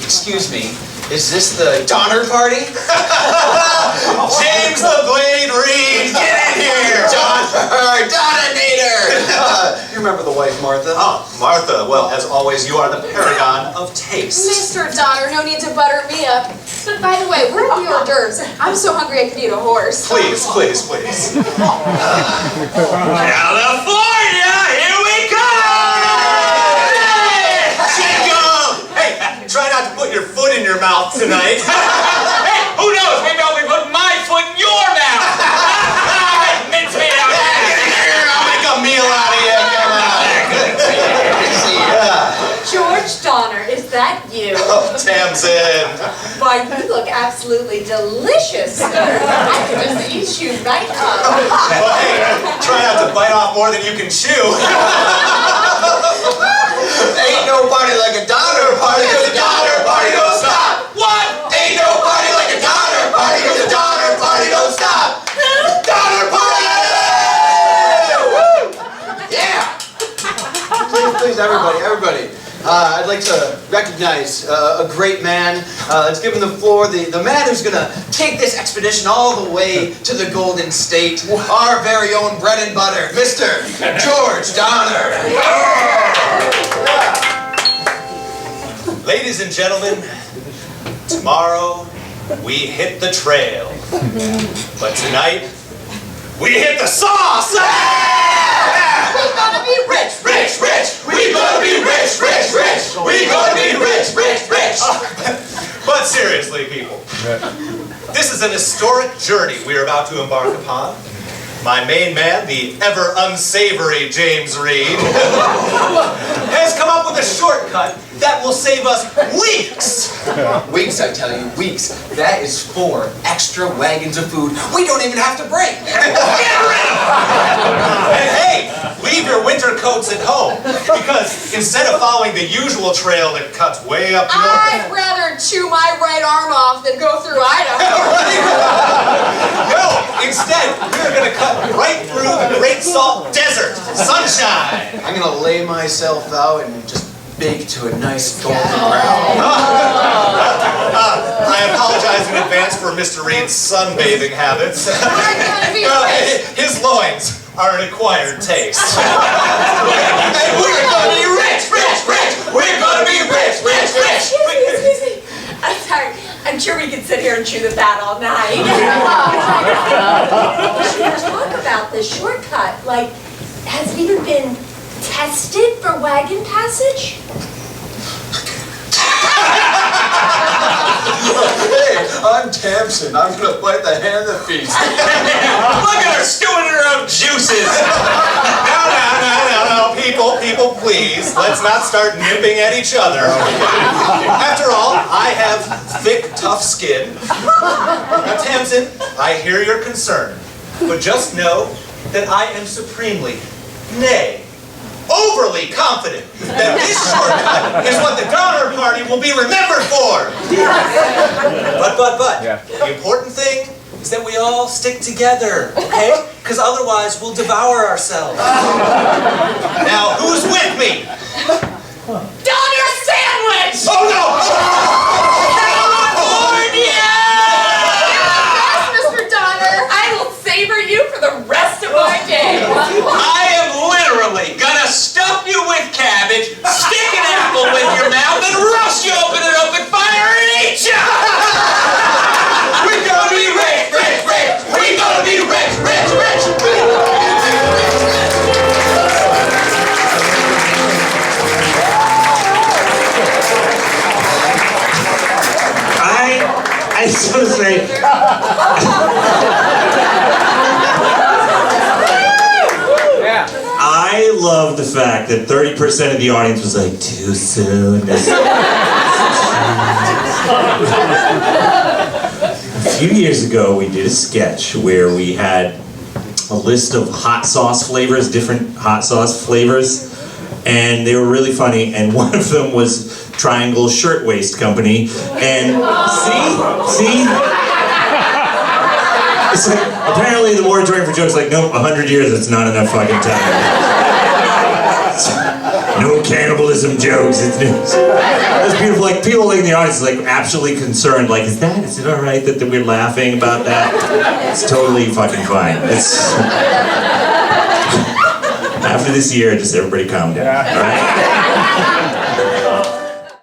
Excuse me, is this the Donner Party? James the Blade Reed, get in here! Donator! You remember the wife, Martha? Oh, Martha, well, as always, you are the paragon of taste. Mr. Donner, no need to butter me up. But by the way, where are the hors d'oeuvres? I'm so hungry I could eat a horse. Please, please, please. California, here we come! Hey, try not to put your foot in your mouth tonight. Hey, who knows? Maybe I'll be putting my foot in your mouth. Mince me out. I'll make a meal out of you. Come on. George Donner, is that you? Oh, Tamsin. Why, you look absolutely delicious, sir. I could just eat you right up. Well, hey, try not to bite off more than you can chew. Ain't no party like a Donner Party, cause the Donner Party don't stop! What? Ain't no party like a Donner Party, cause the Donner Party don't stop! Donner Party! Woo! Yeah! Please, everybody. I'd like to recognize a great man. Let's give him the floor. The man who's going to take this expedition all the way to the Golden State. Our very own bread and butter, Mr. George Donner. Ladies and gentlemen, tomorrow we hit the trail. But tonight, we hit the sauce! We're gonna be rich, rich, rich! We gonna be rich, rich, rich! We gonna be rich, rich, rich! But seriously, people, this is an historic journey we are about to embark upon. My main man, the ever unsavory James Reed, has come up with a shortcut that will save us weeks! Weeks, I tell you, weeks. That is 4 extra wagons of food we don't even have to bring. Get rid of them! And hey, leave your winter coats at home, because instead of following the usual trail that cuts way up north... I'd rather chew my right arm off than go through Idaho. No, instead, we're going to cut right through the Great Salt Desert. Sunshine! I'm gonna lay myself out and just bake to a nice golden brown. I apologize in advance for Mr. Reed's sunbathing habits. His loins are an acquired taste. And we're gonna be rich, rich, rich! We're gonna be rich, rich, rich! Excuse me. I'm sorry. I'm sure we could sit here and chew the fat all night. We should talk about this shortcut. Like, has it even been tested for wagon passage? Hey, I'm Tamsin. I'm gonna bite the hand that feeds me. Look at her stewing in her own juices. No, people, please. Let's not start nipping at each other. After all, I have thick, tough skin. Now, Tamsin, I hear your concern, but just know that I am supremely, nay, overly confident that this shortcut is what the Donner Party will be remembered for. But, the important thing is that we all stick together, okay? Because otherwise we'll devour ourselves. Now, who's with me? Donner sandwich! Oh no! Yes, Mr. Donner. I will savor you for the rest of my day. I am literally gonna stuff you with cabbage, stick an apple with your mouth, and rush you open an open fire and eat you! We're gonna be rich, rich, rich! We're gonna be rich, rich, rich! I just want to say, I love the fact that 30% of the audience was like, too soon. A few years ago, we did a sketch where we had a list of hot sauce flavors, different hot sauce flavors, and they were really funny, and one of them was Triangle Shirtwaist Company, and see? It's like, apparently the moratorium for jokes, like, nope, 100 years, it's not enough fucking time. No cannibalism jokes. That's beautiful. Like, people like in the audience, like, absolutely concerned. Like, is it all right that we're laughing about that? It's totally fucking fine. After this year, just everybody calm down. All right?